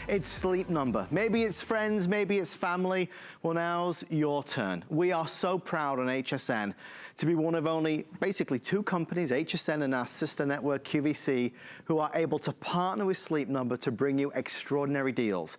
It's Sleep Number. Maybe it's friends, maybe it's family. Well, now's your turn. We are so proud on HSN to be one of only basically two companies, HSN and our sister network QVC, who are able to partner with Sleep Number to bring you extraordinary deals.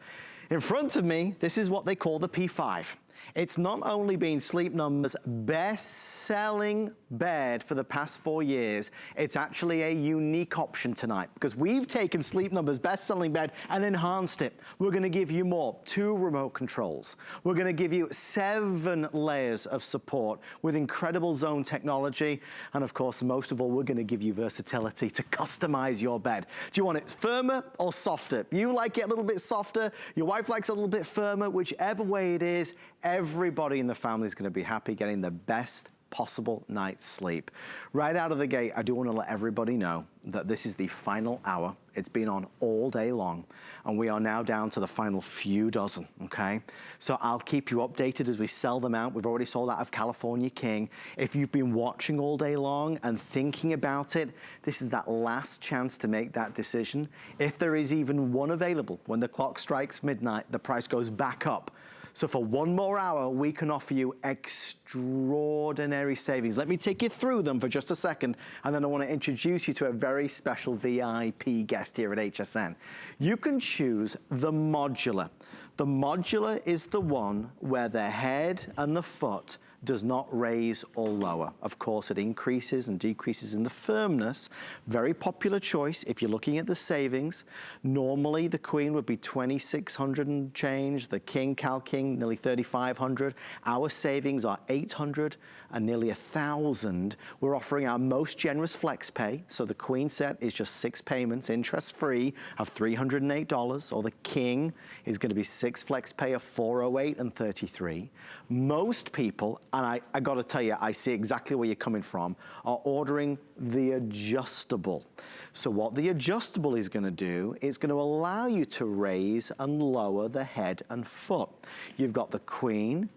In front of me, this is what they call the P5. It's not only been Sleep Number's best-selling bed for the past 4 years, it's actually a unique option tonight because we've taken Sleep Number's best-selling bed and enhanced it. We're gonna give you more, 2 remote controls. We're gonna give you 7 layers of support with incredible zone technology. And of course, most of all, we're gonna give you versatility to customize your bed. Do you want it firmer or softer? You like it a little bit softer, your wife likes it a little bit firmer, whichever way it is, everybody in the family is gonna be happy getting the best possible night's sleep. Right out of the gate, I do wanna let everybody know that this is the final hour. It's been on all day long, and we are now down to the final few dozen, okay? So I'll keep you updated as we sell them out. We've already sold out of California King. If you've been watching all day long and thinking about it, this is that last chance to make that decision. If there is even one available, when the clock strikes midnight, the price goes back up. So for 1 more hour, we can offer you extraordinary savings. Let me take you through them for just a second, and then I want to introduce you to a very special VIP guest here at HSN. You can choose the Modular. The Modular is the one where the head and the foot does not raise or lower. Of course, it increases and decreases in the firmness. Very popular choice if you're looking at the savings. Normally, the Queen would be $2,600 and change. The King, Cal King, nearly $3,500. Our savings are $800 and nearly $1,000. We're offering our most generous flex pay. So the Queen set is just 6 payments, interest-free, of $308, or the King is gonna be 6 flex pay of $408 and $33. Most people, and I gotta tell you, I see exactly where you're coming from, are ordering the adjustable. So what the adjustable is gonna do, it's gonna allow you to raise and lower the head and foot. You've got the Queen,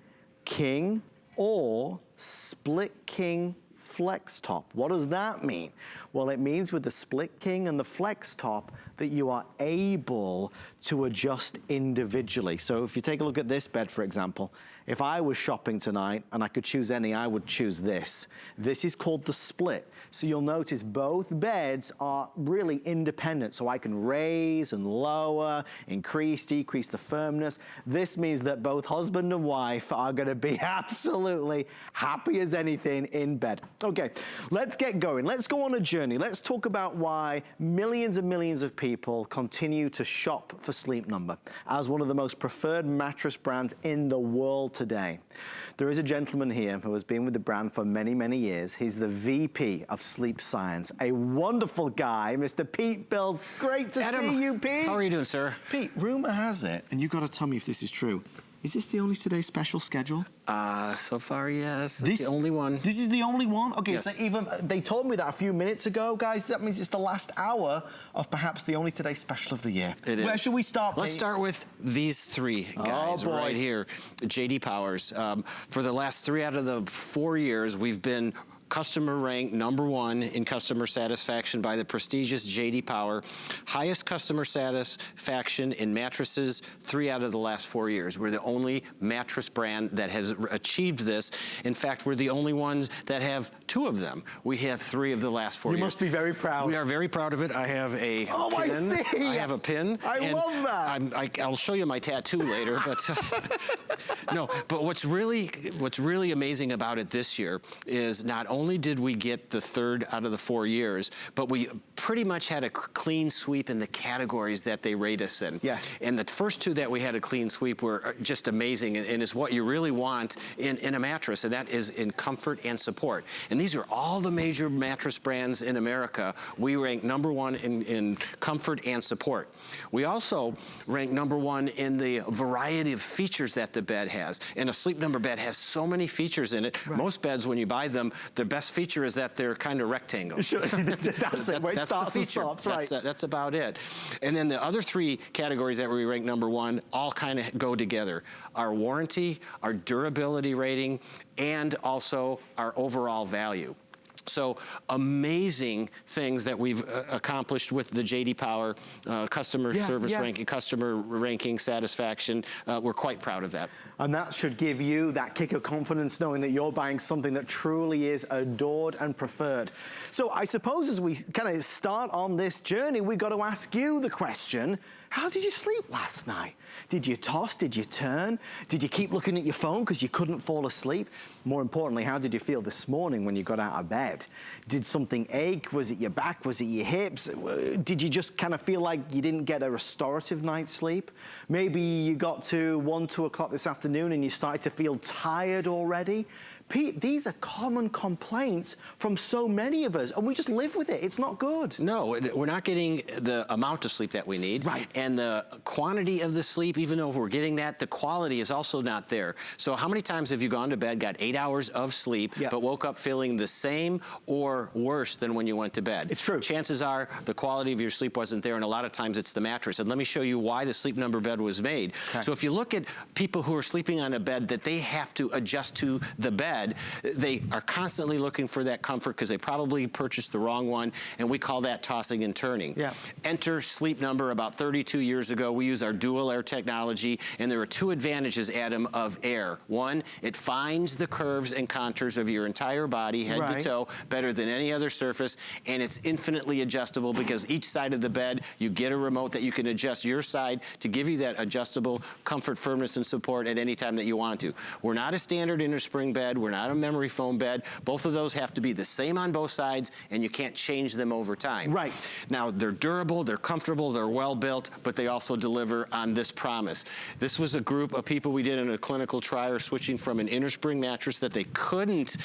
King, or Split King Flex Top. What does that mean? Well, it means with the Split King and the Flex Top that you are able to adjust individually. So if you take a look at this bed, for example, if I was shopping tonight and I could choose any, I would choose this. This is called the Split. So you'll notice both beds are really independent. So I can raise and lower, increase, decrease the firmness. This means that both husband and wife are gonna be absolutely happy as anything in bed. Okay, let's get going. Let's go on a journey. Let's talk about why millions and millions of people continue to shop for Sleep Number as one of the most preferred mattress brands in the world today. There is a gentleman here who has been with the brand for many, many years. He's the VP of Sleep Science, a wonderful guy, Mr. Pete Bills. Great to see you, Pete. How are you doing, sir? Pete, rumor has it, and you've got to tell me if this is true, is this the only Today Special schedule? So far, yes. This is the only one. This is the only one? Okay, yes. So even, they told me that a few minutes ago, guys. That means it's the last hour of perhaps the only Today Special of the year. It is. Where should we start, Let's start with these 3 guys right here. JD Powers. For the last 3 out of the 4 years, we've been customer ranked #1 in customer satisfaction by the prestigious JD Power. Highest customer satisfaction in mattresses 3 out of the last 4 years. We're the only mattress brand that has achieved this. In fact, we're the only ones that have 2 of them. We have 3 of the last 4 years. You must be very proud. We are very proud of it. I have a pin. I see. I have a pin. I love that. I'll show you my tattoo later, but no. But what's really amazing about it this year is not only did we get the 3rd out of the 4 years, but we pretty much had a clean sweep in the categories that they rate us in. Yes. And the first 2 that we had a clean sweep were just amazing, and is what you really want in a mattress, and that is in comfort and support. And these are all the major mattress brands in America. We rank #1 in comfort and support. We also rank #1 in the variety of features that the bed has. And a Sleep Number bed has so many features in it. Right. Most beds, when you buy them, the best feature is that they're kind of rectangles. Sure. That's it. Where it starts and stops, right. That's about it. And then the other 3 categories that we rank #1 all kind of go together. Our warranty, our durability rating, and also our overall value. So amazing things that we've accomplished with the J.D. Power customer service ranking, customer ranking satisfaction. We're quite proud of that. And that should give you that kick of confidence knowing that you're buying something that truly is adored and preferred. So I suppose as we kind of start on this journey, we've got to ask you the question, how did you sleep last night? Did you toss? Did you turn? Did you keep looking at your phone because you couldn't fall asleep? More importantly, how did you feel this morning when you got out of bed? Did something ache? Was it your back? Was it your hips? Did you just kind of feel like you didn't get a restorative night's sleep? Maybe you got to 1, 2 o'clock this afternoon and you started to feel tired already. Pete, these are common complaints from so many of us, and we just live with it. It's not good. No, we're not getting the amount of sleep that we need. Right. And the quantity of the sleep, even though we're getting that, the quality is also not there. So how many times have you gone to bed, got 8 hours of sleep, but woke up feeling the same or worse than when you went to bed? It's true. Chances are the quality of your sleep wasn't there, and a lot of times it's the mattress. And let me show you why the Sleep Number bed was made. Okay. So if you look at people who are sleeping on a bed that they have to adjust to the bed, they are constantly looking for that comfort because they probably purchased the wrong one, and we call that tossing and turning. Yeah. Enter Sleep Number about 32 years ago. We use our dual air technology, and there are 2 advantages, Adam, of air. One, it finds the curves and contours of your entire body, head to toe, better than any other surface, and it's infinitely adjustable because each side of the bed, you get a remote that you can adjust your side to give you that adjustable comfort, firmness, and support at any time that you want to. We're not a standard innerspring bed. We're not a memory foam bed. Both of those have to be the same on both sides, and you can't change them over time. Right. Now, they're durable, they're comfortable, they're well built, but they also deliver on this promise. This was a group of people we did in a clinical trial switching from an innerspring mattress that they couldn't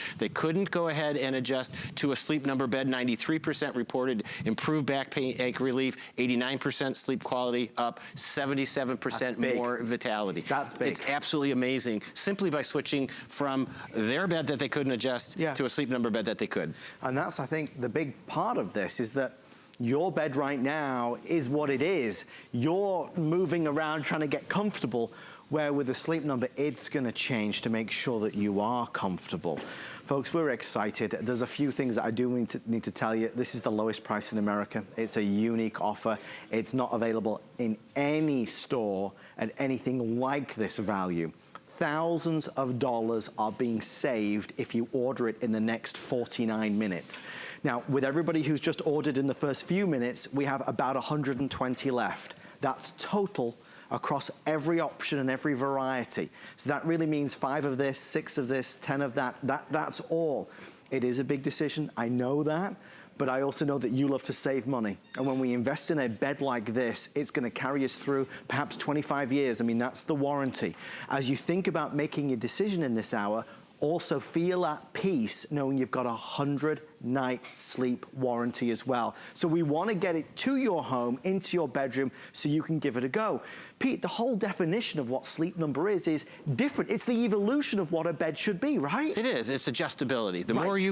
go ahead and adjust to a Sleep Number bed. 93% reported improved back pain, ache relief, 89% sleep quality up, 77% more vitality. That's big. It's absolutely amazing simply by switching from their bed that they couldn't adjust to a Sleep Number bed that they could. And that's, I think, the big part of this is that your bed right now is what it is. You're moving around trying to get comfortable, where with the Sleep Number, it's gonna change to make sure that you are comfortable. Folks, we're excited. There's a few things that I do need to tell you. This is the lowest price in America. It's a unique offer. It's not available in any store at anything like this value. Thousands of dollars are being saved if you order it in the next 49 minutes. Now, with everybody who's just ordered in the first few minutes, we have about 120 left. That's total across every option and every variety. So that really means 5 of this, 6 of this, 10 of that. That's all. It is a big decision, I know that, but I also know that you love to save money. And when we invest in a bed like this, it's gonna carry us through perhaps 25 years. I mean, that's the warranty. As you think about making your decision in this hour, also feel at peace knowing you've got a 100-night sleep warranty as well. So we wanna get it to your home, into your bedroom, so you can give it a go. Pete, the whole definition of what Sleep Number is different. It's the evolution of what a bed should be, right? It is. It's adjustability. The more you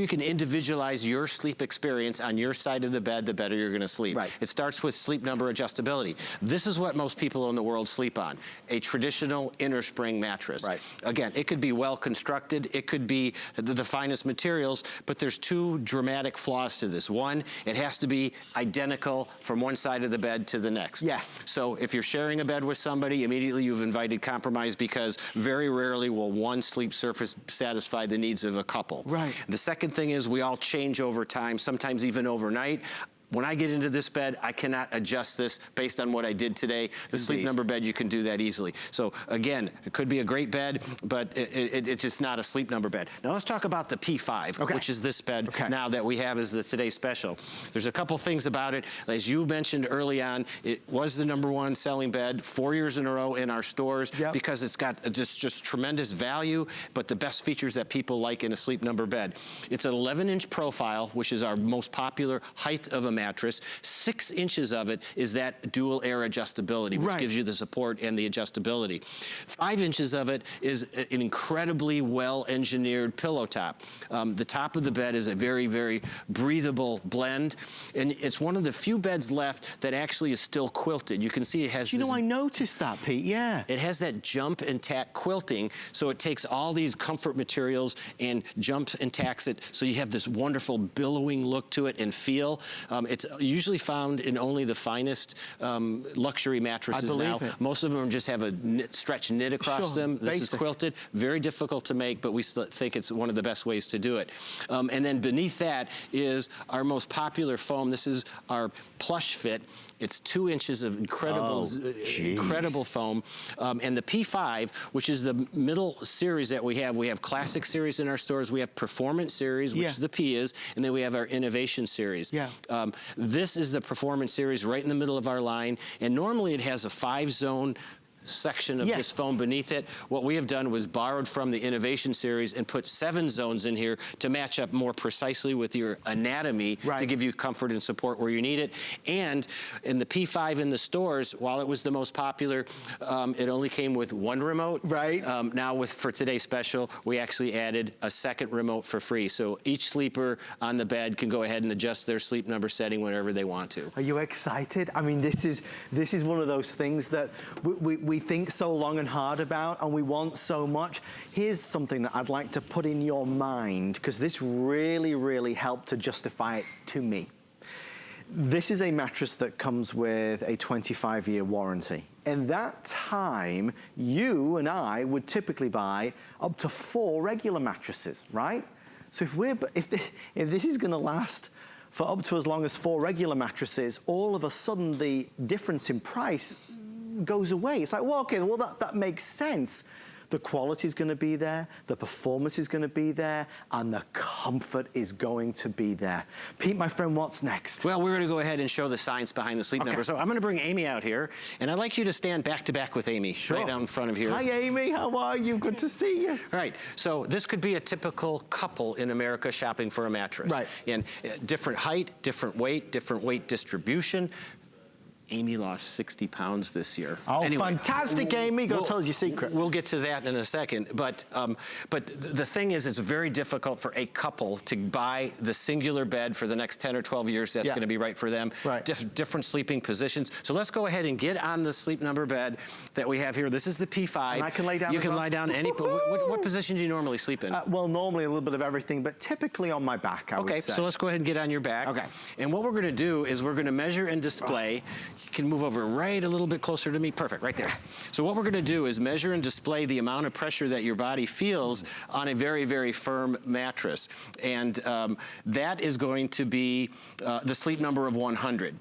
can individualize your sleep experience on your side of the bed, the better you're going to sleep. Right. It starts with Sleep Number adjustability. This is what most people in the world sleep on, a traditional innerspring mattress. Right. Again, it could be well constructed. It could be the finest materials, but there's 2 dramatic flaws to this. One, it has to be identical from one side of the bed to the next. Yes. So if you're sharing a bed with somebody, immediately you've invited compromise because very rarely will one sleep surface satisfy the needs of a couple. Right. The second thing is we all change over time, sometimes even overnight. When I get into this bed, I cannot adjust this based on what I did today. The Sleep Number bed, you can do that easily. So again, it could be a great bed, but it's just not a Sleep Number bed. Now let's talk about the P5, which is this bed now that we have as the today's special. There's a couple things about it. As you mentioned early on, it was the #1 selling bed 4 years in a row in our stores because it's got just tremendous value, but the best features that people like in a Sleep Number bed. It's an 11-inch profile, which is our most popular height of a mattress. mattress. 6 inches of it is that dual air adjustability, which gives you the support and the adjustability. 5 inches of it is an incredibly well-engineered pillow top. The top of the bed is a very, very breathable blend, and it's one of the few beds left that actually is still quilted. You can see it has. You know, I noticed that, Pete. Yeah. It has that jump and tack quilting, so it takes all these comfort materials and jumps and tacks it, so you have this wonderful billowing look to it and feel. It's usually found in only the finest luxury mattresses now. Most of them just have a stretch knit across them. This is quilted, very difficult to make, but we still think it's one of the best ways to do it. And then beneath that is our most popular foam. This is our plush fit. It's 2 inches of incredible foam. And the P5, which is the middle series that we have Classic Series in our stores, we have Performance Series, which is the P is, and then we have our Innovation Series. This is the Performance Series right in the middle of our line, and normally it has a 5-zone section of this foam beneath it. What we have done was borrowed from the Innovation Series and put 7 zones in here to match up more precisely with your anatomy to give you comfort and support where you need it. And in the P5 in the stores, while it was the most popular, it only came with 1 remote. Now for today's special, we actually added a 2nd remote for free. So each sleeper on the bed can go ahead and adjust their sleep number setting whenever they want to. Are you excited? I mean, this is one of those things that we think so long and hard about, and we want so much. Here's something that I'd like to put in your mind, because this really, really helped to justify it to me. This is a mattress that comes with a 25-year warranty. In that time, you and I would typically buy up to 4 regular mattresses, right? So if this is gonna last for up to as long as 4 regular mattresses, all of a sudden the difference in price goes away. It's like, well, okay, well, that makes sense. The quality is going to be there, the performance is going to be there, and the comfort is going to be there. Pete, my friend, what's next? Well, we're going to go ahead and show the science behind the sleep number. So I'm going to bring Amy out here, and I'd like you to stand back to back with Amy, right down in front of here. Hi, Amy. How are you? Good to see you. Right. So this could be a typical couple in America shopping for a mattress. And different height, different weight distribution. Amy lost 60 pounds this year. Oh, anyway, fantastic, Amy. Go tell us your secret. We'll get to that in a second. But the thing is, it's very difficult for a couple to buy the singular bed for the next 10 or 12 years. That's going to be right for them. Different sleeping positions. So let's go ahead and get on the sleep number bed that we have here. This is the P5. And I can lay down. You can lie down any. What position do you normally sleep in? Well, normally a little bit of everything, but typically on my back, I would say. So let's go ahead and get on your back. And what we're going to do is we're going to measure and display. You can move over right a little bit closer to me. Perfect, right there. So what we're going to do is measure and display the amount of pressure that your body feels on a very, very firm mattress. And that is going to be the sleep number of 100.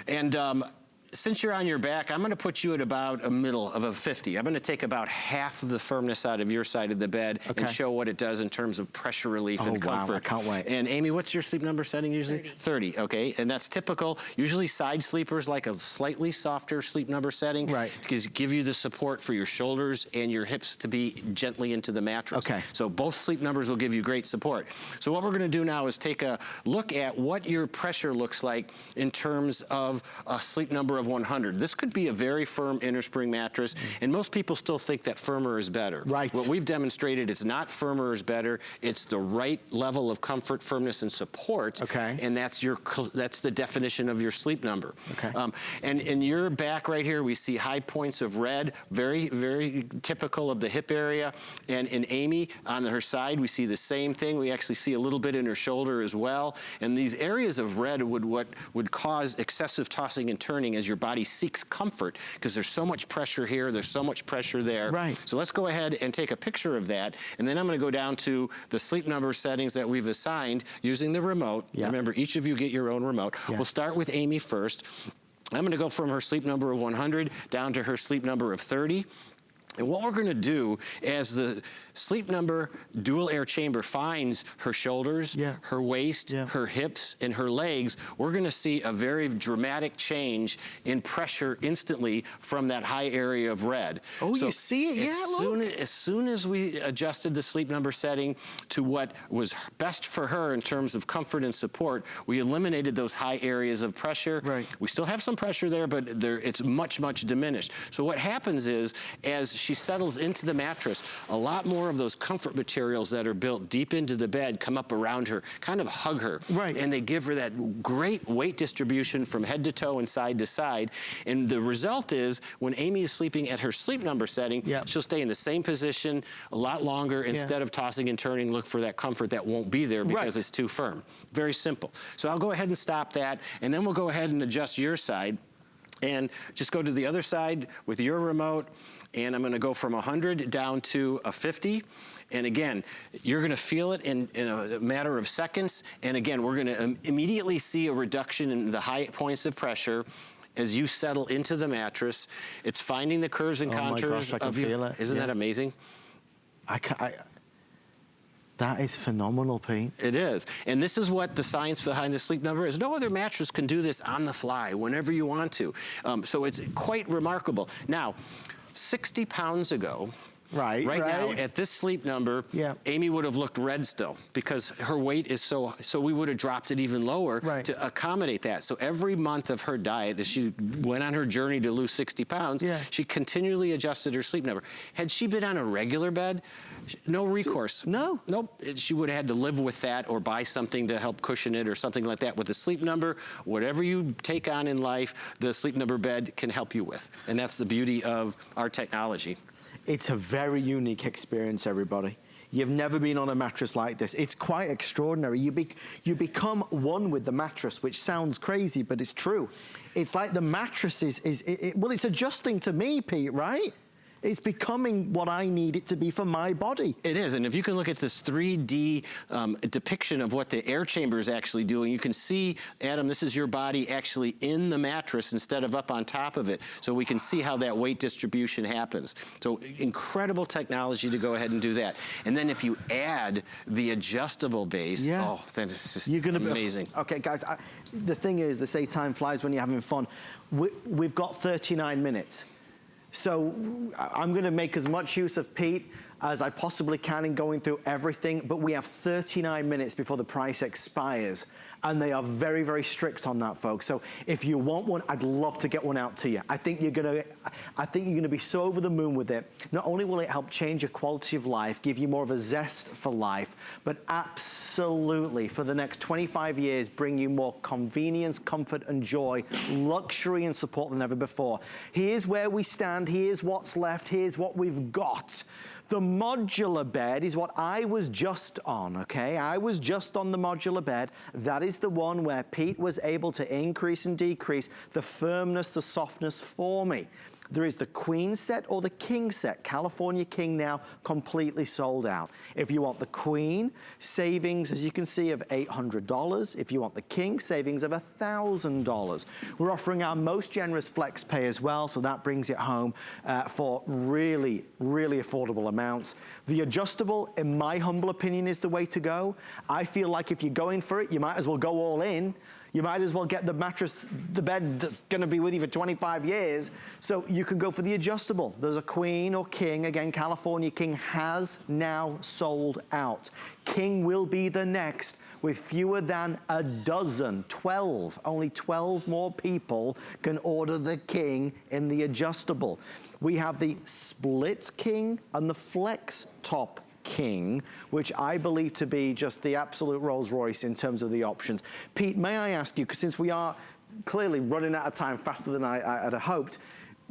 And since you're on your back, I'm going to put you at about a middle of a 50. I'm going to take about half of the firmness out of your side of the bed and show what it does in terms of pressure relief and comfort. Wow, I can't wait. And Amy, what's your sleep number setting usually? 30, okay. And that's typical. Usually side sleepers like a slightly softer sleep number setting because give you the support for your shoulders and your hips to be gently into the mattress. So both sleep numbers will give you great support. So what we're going to do now is take a look at what your pressure looks like in terms of a sleep number of 100. This could be a very firm innerspring mattress, and most people still think that firmer is better. What we've demonstrated, it's not firmer is better. It's the right level of comfort, firmness, and support, and that's the definition of your sleep number. And in your back right here, we see high points of red, very, very typical of the hip area. And in Amy, on her side, we see the same thing. We actually see a little bit in her shoulder as well. And these areas of red would cause excessive tossing and turning as your body seeks comfort, because there's so much pressure here, there's so much pressure there. So let's go ahead and take a picture of that, and then I'm going to go down to the sleep number settings that we've assigned using the remote. Remember, each of you get your own remote. We'll start with Amy first. I'm going to go from her sleep number of 100 down to her sleep number of 30. And what we're going to do as the Sleep Number dual air chamber finds her shoulders, her waist, her hips, and her legs, we're going to see a very dramatic change in pressure instantly from that high area of red. Oh, so you see it? As soon as we adjusted the Sleep Number setting to what was best for her in terms of comfort and support, we eliminated those high areas of pressure. Right. We still have some pressure there, but it's much, much diminished. So what happens is, as she settles into the mattress, a lot more of those comfort materials that are built deep into the bed come up around her, kind of hug her. Right. And they give her that great weight distribution from head to toe and side to side. And the result is, when Amy is sleeping at her Sleep Number setting, she'll stay in the same position a lot longer. Instead of tossing and turning, look for that comfort that won't be there because it's too firm. Very simple. So I'll go ahead and stop that, and then we'll go ahead and adjust your side. And just go to the other side with your remote, and I'm going to go from 100 down to a 50. And again, you're going to feel it in a matter of seconds. And again, we're going to immediately see a reduction in the high points of pressure as you settle into the mattress. It's finding the curves and contours of you. Feel it. Isn't that amazing? That is phenomenal, Pete. It is. And this is what the science behind the Sleep Number is. No other mattress can do this on the fly whenever you want to. So it's quite remarkable. Now, 60 pounds ago, right now, at this Sleep Number, Amy would have looked red still because her weight is so we would have dropped it even lower to accommodate that. So every month of her diet, as she went on her journey to lose 60 pounds, she continually adjusted her Sleep Number. Had she been on a regular bed, no recourse. Nope. She would have had to live with that or buy something to help cushion it or something like that. With the Sleep Number, whatever you take on in life, the Sleep Number bed can help you with. And that's the beauty of our technology. It's a very unique experience, everybody. You've never been on a mattress like this. It's quite extraordinary. You become one with the mattress, which sounds crazy, but it's true. It's like the mattress well, it's adjusting to me, Pete, right? It's becoming what I need it to be for my body. It is, and if you can look at this 3D depiction of what the air chamber is actually doing, you can see, Adam, this is your body actually in the mattress instead of up on top of it. So we can see how that weight distribution happens. So incredible technology to go ahead and do that. And then if you add the adjustable base, oh, then it's just amazing. Okay, guys, the thing is, they say time flies when you're having fun. We've got 39 minutes. So I'm going to make as much use of Pete as I possibly can in going through everything, but we have 39 minutes before the price expires. And they are very, very strict on that, folks. So if you want one, I'd love to get one out to you. I think you're gonna be so over the moon with it. Not only will it help change your quality of life, give you more of a zest for life, but absolutely, for the next 25 years, bring you more convenience, comfort, and joy, luxury, and support than ever before. Here's where we stand. Here's what's left. Here's what we've got. The modular bed is what I was just on, okay? I was just on the modular bed. That is the one where Pete was able to increase and decrease the firmness, the softness for me. There is the queen set or the king set. California King now completely sold out. If you want the queen, savings, as you can see, of $800. If you want the king, savings of $1,000. We're offering our most generous flex pay as well, so that brings it home for really, really affordable amounts. The adjustable, in my humble opinion, is the way to go. I feel like if you're going for it, you might as well go all in. You might as well get the mattress, the bed that's gonna be with you for 25 years. So you can go for the adjustable. There's a queen or king. Again, California King has now sold out. King will be the next with fewer than a dozen, 12. Only 12 more people can order the king in the adjustable. We have the split king and the flex top king, which I believe to be just the absolute Rolls Royce in terms of the options. Pete, may I ask you, because since we are clearly running out of time faster than I had hoped,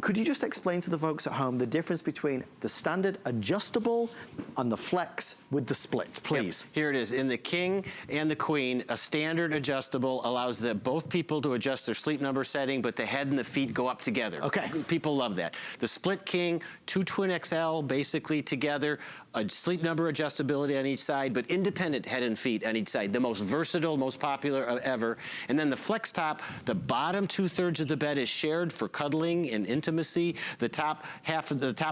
could you just explain to the folks at home the difference between the standard adjustable and the flex with the split, please? Yep. Here it is. In the king and the queen, a standard adjustable allows both people to adjust their Sleep Number setting, but the head and the feet go up together. Okay. People love that. The split king, 2 twin XL basically together, a Sleep Number adjustability on each side, but independent head and feet on each side. The most versatile, most popular ever. And then the flex top, the bottom 2/3 of the bed is shared for cuddling and intimacy. intimacy. The top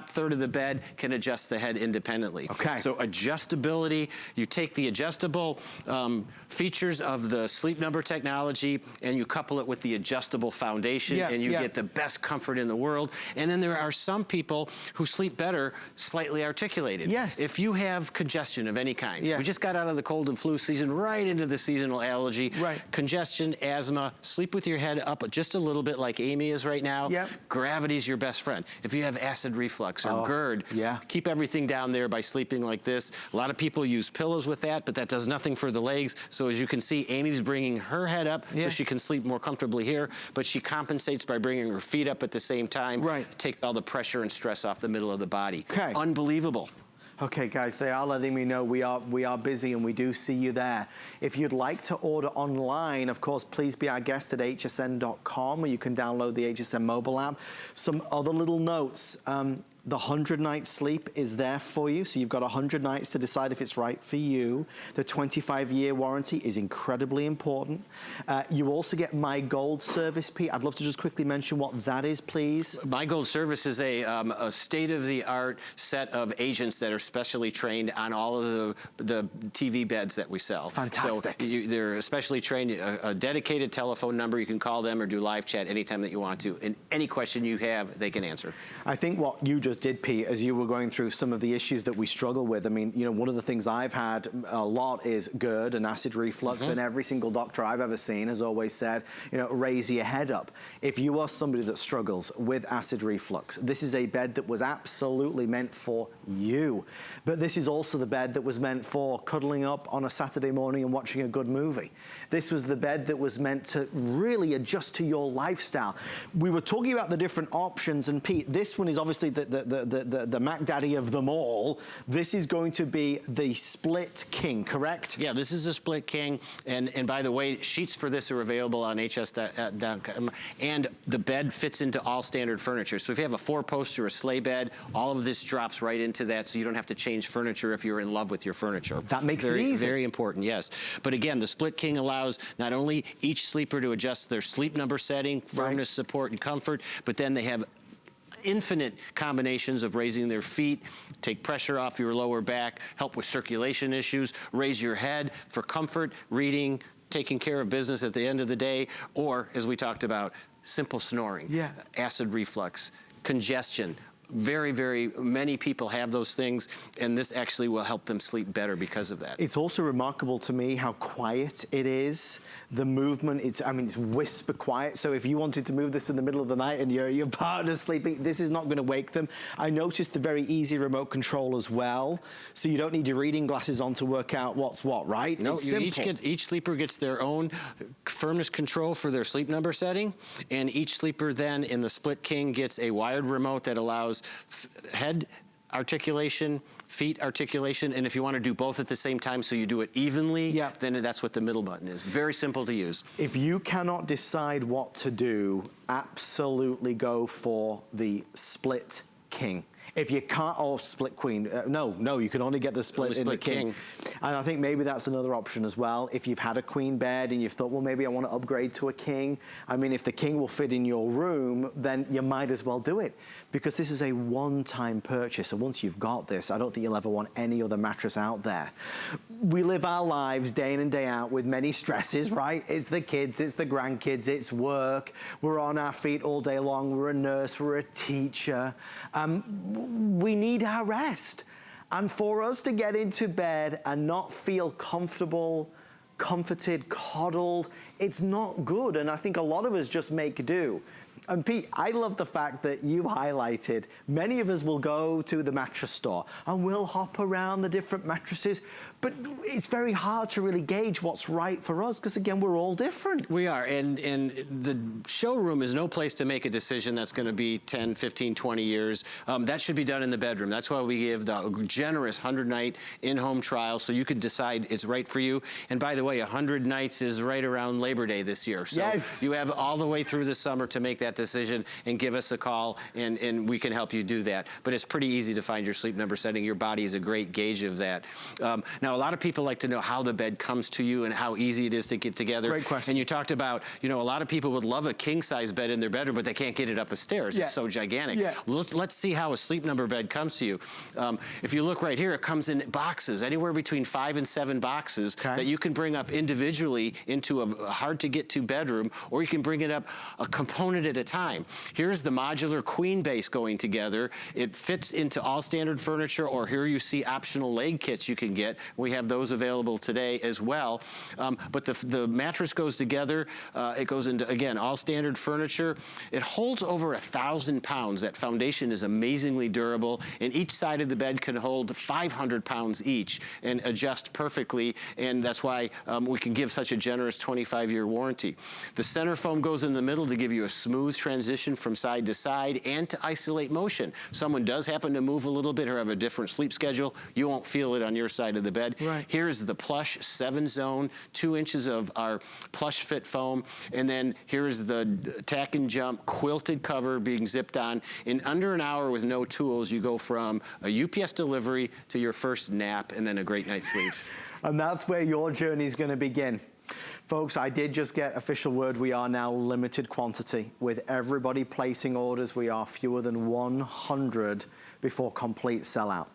third of the bed can adjust the head independently. Okay. So adjustability, you take the adjustable features of the Sleep Number technology and you couple it with the adjustable foundation, and you get the best comfort in the world. And then there are some people who sleep better slightly articulated. Yes. If you have congestion of any kind, yes. we just got out of the cold and flu season, right into the seasonal allergy. Right. Congestion, asthma, sleep with your head up just a little bit like Amy is right now. Yep. Gravity's your best friend. If you have acid reflux or GERD, keep everything down there by sleeping like this. A lot of people use pillows with that, but that does nothing for the legs. So as you can see, Amy's bringing her head up so she can sleep more comfortably here, but she compensates by bringing her feet up at the same time. Right. Takes all the pressure and stress off the middle of the body. Okay. Unbelievable. Okay, guys, they are letting me know we are busy and we do see you there. If you'd like to order online, of course, please be our guest at hsn.com, where you can download the HSN mobile app. Some other little notes. The 100-night sleep is there for you, so you've got 100 nights to decide if it's right for you. The 25-year warranty is incredibly important. You also get My Gold service, Pete. I'd love to just quickly mention what that is, please. My Gold service is a state-of-the-art set of agents that are specially trained on all of the TV beds that we sell. Fantastic. So they're especially trained, a dedicated telephone number. You can call them or do live chat anytime that you want to. And any question you have, they can answer. I think what you just did, Pete, as you were going through some of the issues that we struggle with. I mean, you know, one of the things I've had a lot is GERD and acid reflux, and every single doctor I've ever seen has always said, you know, raise your head up. If you are somebody that struggles with acid reflux, this is a bed that was absolutely meant for you. But this is also the bed that was meant for cuddling up on a Saturday morning and watching a good movie. This was the bed that was meant to really adjust to your lifestyle. We were talking about the different options, and Pete, this one is obviously the Mac Daddy of them all. This is going to be the Split King, correct? Yeah, this is a Split King, and by the way, sheets for this are available on hs.com, and the bed fits into all standard furniture. So if you have a 4-poster or a sleigh bed, all of this drops right into that, so you don't have to change furniture if you're in love with your furniture. That makes it easy. Very important, yes. But again, the Split King allows not only each sleeper to adjust their sleep number setting, firmness, support, and comfort, but then they have infinite combinations of raising their feet, take pressure off your lower back, help with circulation issues, raise your head for comfort, reading, taking care of business at the end of the day, or, as we talked about, simple snoring, acid reflux, congestion. Very, very many people have those things, and this actually will help them sleep better because of that. It's also remarkable to me how quiet it is. The movement, it's whisper quiet. So if you wanted to move this in the middle of the night and your partner's sleeping, this is not going to wake them. I noticed the very easy remote control as well. So you don't need your reading glasses on to work out what's what, right? No, each sleeper gets their own firmness control for their sleep number setting, and each sleeper then in the Split King gets a wired remote that allows head articulation, feet articulation, and if you want to do both at the same time so you do it evenly, then that's what the middle button is. Very simple to use. If you cannot decide what to do, absolutely go for the Split King. If you can't, or Split Queen, no, you can only get the Split in the King. And I think maybe that's another option as well. If you've had a queen bed and you've thought, well, maybe I want to upgrade to a king. I mean, if the king will fit in your room, then you might as well do it, because this is a one-time purchase. And once you've got this, I don't think you'll ever want any other mattress out there. We live our lives day in and day out with many stresses, right? It's the kids, it's the grandkids, it's work. We're on our feet all day long. We're a nurse, we're a teacher. We need our rest. And for us to get into bed and not feel comfortable, comforted, coddled, it's not good. And I think a lot of us just make do. And Pete, I love the fact that you highlighted, many of us will go to the mattress store and we'll hop around the different mattresses, but it's very hard to really gauge what's right for us because, again, we're all different. We are, and the showroom is no place to make a decision that's going to be 10, 15, 20 years. That should be done in the bedroom. That's why we give the generous 100-night in-home trial so you could decide it's right for you. And by the way, 100 nights is right around Labor Day this year. So you have all the way through the summer to make that decision and give us a call, and we can help you do that. But it's pretty easy to find your Sleep Number setting. Your body is a great gauge of that. Now, a lot of people like to know how the bed comes to you and how easy it is to get together. Great question. And you talked about, you know, a lot of people would love a king-size bed in their bedroom, but they can't get it up the stairs. Yeah. It's so gigantic. Yeah. Let's see how a Sleep Number bed comes to you. If you look right here, it comes in boxes, anywhere between 5 and 7 boxes that you can bring up individually into a hard-to-get-to bedroom, or you can bring it up a component at a time. Here's the modular queen base going together. It fits into all standard furniture, or here you see optional leg kits you can get. We have those available today as well. But the mattress goes together. It goes into, again, all standard furniture. It holds over 1,000 pounds. That foundation is amazingly durable, and each side of the bed can hold 500 pounds each and adjust perfectly, and that's why we can give such a generous 25-year warranty. The center foam goes in the middle to give you a smooth transition from side to side and to isolate motion. If someone does happen to move a little bit or have a different sleep schedule, you won't feel it on your side of the bed. Right. Here's the plush 7-zone, 2 inches of our plush fit foam, and then here's the tack and jump quilted cover being zipped on. In under an hour with no tools, you go from a UPS delivery to your first nap and then a great night's sleep. And that's where your journey is going to begin. Folks, I did just get official word we are now limited quantity. With everybody placing orders, we are fewer than 100 before complete sellout.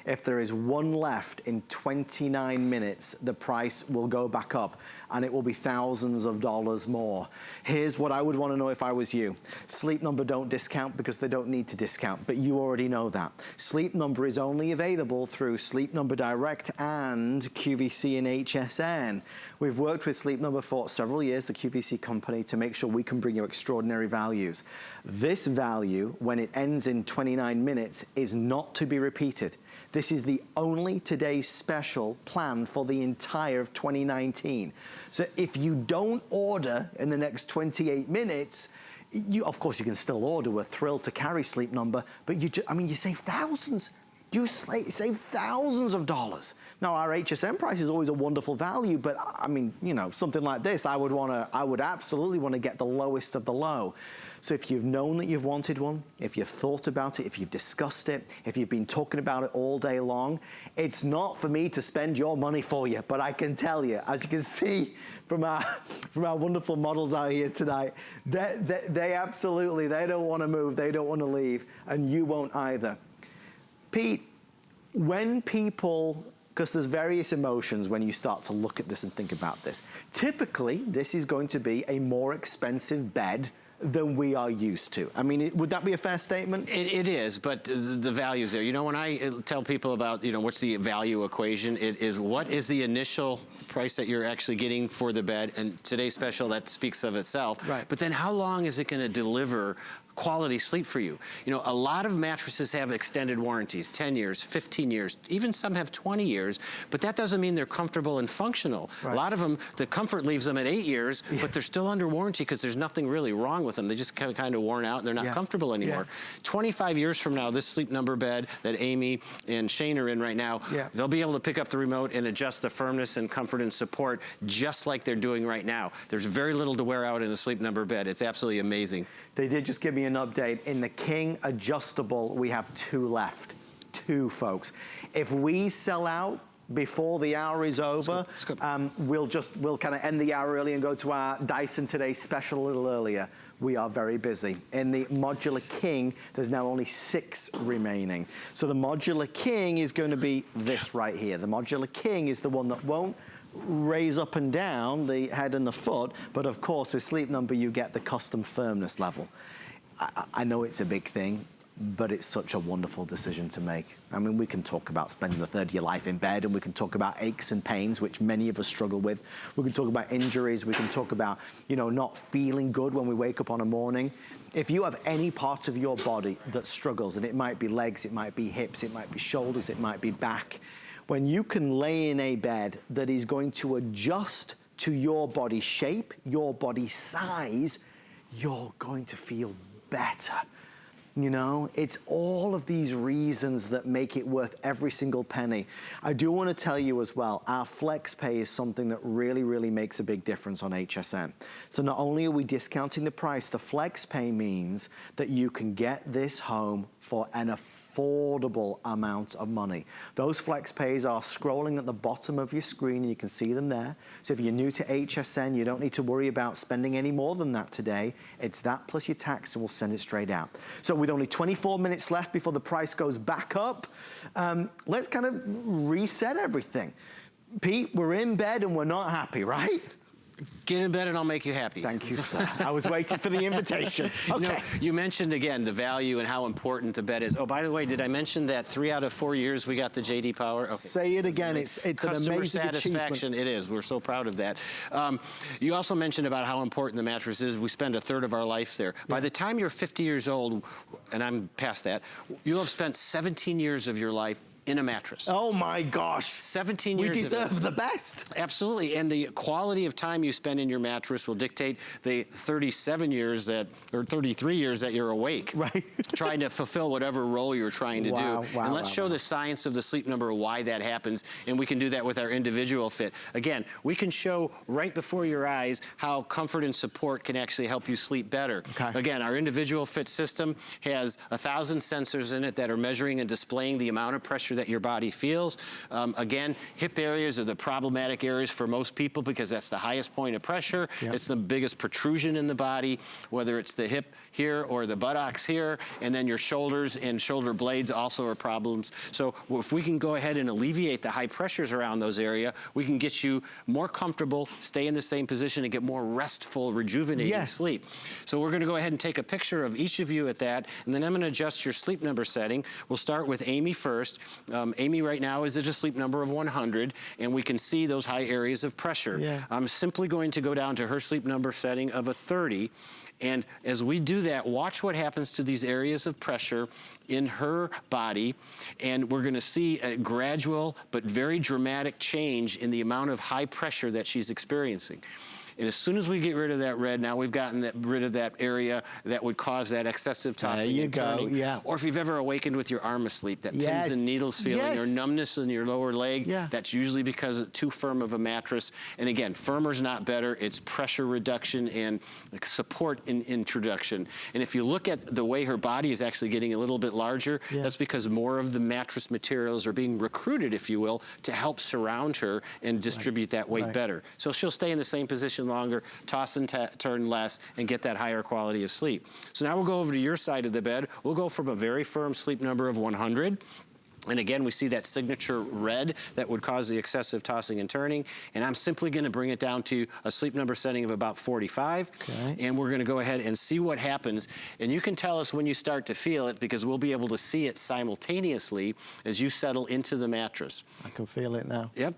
If there is one left in 29 minutes, the price will go back up and it will be thousands of dollars more. Here's what I would want to know if I was you. Sleep Number don't discount because they don't need to discount, but you already know that. Sleep Number is only available through Sleep Number Direct and QVC and HSN. We've worked with Sleep Number for several years, the QVC company, to make sure we can bring you extraordinary values. This value, when it ends in 29 minutes, is not to be repeated. This is the only today's special planned for the entire of 2019. So if you don't order in the next 28 minutes, of course you can still order. We're thrilled to carry Sleep Number, but you save thousands. You save thousands of dollars. Now, our HSN price is always a wonderful value, but I mean, you know, something like this, I would absolutely want to get the lowest of the low. So if you've known that you've wanted one, if you've thought about it, if you've discussed it, if you've been talking about it all day long, it's not for me to spend your money for you, but I can tell you, as you can see from our wonderful models out here tonight, they absolutely, they don't want to move, they don't want to leave, and you won't either. Pete, when people, because there's various emotions when you start to look at this and think about this. Typically, this is going to be a more expensive bed than we are used to. I mean, would that be a fair statement? It is, but the value's there. You know, when I tell people about, you know, what's the value equation, it is what is the initial price that you're actually getting for the bed, and today's special, that speaks of itself. Right. But then how long is it going to deliver quality sleep for you? You know, a lot of mattresses have extended warranties, 10 years, 15 years, even some have 20 years, but that doesn't mean they're comfortable and functional. Right. A lot of them, the comfort leaves them at 8 years, but they're still under warranty because there's nothing really wrong with them. They just kind of worn out and they're not comfortable anymore. 25 years from now, this Sleep Number bed that Amy and Shane are in right now, they'll be able to pick up the remote and adjust the firmness and comfort and support just like they're doing right now. There's very little to wear out in a Sleep Number bed. It's absolutely amazing. They did just give me an update. In the King Adjustable, we have 2 left. 2, folks. If we sell out before the hour is over, we'll kind of end the hour early and go to our Dyson Today special a little earlier. We are very busy. In the Modular King, there's now only 6 remaining. So the Modular King is going to be this right here. The Modular King is the one that won't raise up and down the head and the foot, but of course with Sleep Number you get the custom firmness level. I know it's a big thing, but it's such a wonderful decision to make. I mean, we can talk about spending a third of your life in bed, and we can talk about aches and pains, which many of us struggle with. We can talk about injuries. We can talk about, you know, not feeling good when we wake up on a morning. If you have any part of your body that struggles, and it might be legs, it might be hips, it might be shoulders, it might be back, when you can lay in a bed that is going to adjust to your body shape, your body size, you're going to feel better. You know, it's all of these reasons that make it worth every single penny. I do want to tell you as well, our flex pay is something that really, really makes a big difference on HSN. So not only are we discounting the price, the flex pay means that you can get this home for an affordable amount of money. Those flex pays are scrolling at the bottom of your screen, and you can see them there. So if you're new to HSN, you don't need to worry about spending any more than that today. It's that plus your tax, and we'll send it straight out. So with only 24 minutes left before the price goes back up, let's kind of reset everything. Pete, we're in bed and we're not happy, right? Get in bed and I'll make you happy. Thank you, sir. I was waiting for the invitation. Okay. You know, you mentioned again the value and how important the bed is. Oh, by the way, did I mention that 3 out of 4 years we got the JD Power? Okay. Say it again. It's an amazing customer satisfaction. achievement. It is. We're so proud of that. You also mentioned about how important the mattress is. We spend a third of our life there. By the time you're 50 years old, and I'm past that, you'll have spent 17 years of your life in a mattress. Oh my gosh. 17 years. We deserve the best. Absolutely, and the quality of time you spend in your mattress will dictate the 37 years that, or 33 years that you're awake. Right. Trying to fulfill whatever role you're trying to do. And let's show the science of the Sleep Number, why that happens, and we can do that with our individual fit. Again, we can show right before your eyes how comfort and support can actually help you sleep better. Okay. Again, our individual fit system has 1,000 sensors in it that are measuring and displaying the amount of pressure that your body feels. Again, hip areas are the problematic areas for most people because that's the highest point of pressure. Yep. It's the biggest protrusion in the body, whether it's the hip here or the buttocks here, and then your shoulders and shoulder blades also are problems. So if we can go ahead and alleviate the high pressures around those areas, we can get you more comfortable, stay in the same position, and get more restful, rejuvenating sleep. So we're gonna go ahead and take a picture of each of you at that, and then I'm gonna adjust your Sleep Number setting. We'll start with Amy first. Amy right now is at a Sleep Number of 100, and we can see those high areas of pressure. Yeah. I'm simply going to go down to her Sleep Number setting of a 30, and as we do that, watch what happens to these areas of pressure in her body, and we're gonna see a gradual but very dramatic change in the amount of high pressure that she's experiencing. And as soon as we get rid of that red, now we've gotten rid of that area that would cause that excessive tossing and turning. Yeah. Or if you've ever awakened with your arm asleep, that pins and needles feeling, or numbness in your lower leg, that's usually because it's too firm of a mattress. And again, firmer's not better, it's pressure reduction and support in introduction. And if you look at the way her body is actually getting a little bit larger, that's because more of the mattress materials are being recruited, if you will, to help surround her and distribute that weight better. So she'll stay in the same position longer, toss and turn less, and get that higher quality of sleep. So now we'll go over to your side of the bed. We'll go from a very firm Sleep Number of 100. And again, we see that signature red that would cause the excessive tossing and turning. And I'm simply gonna bring it down to a Sleep Number setting of about 45. And we're gonna go ahead and see what happens. And you can tell us when you start to feel it, because we'll be able to see it simultaneously as you settle into the mattress. I can feel it now. Yep.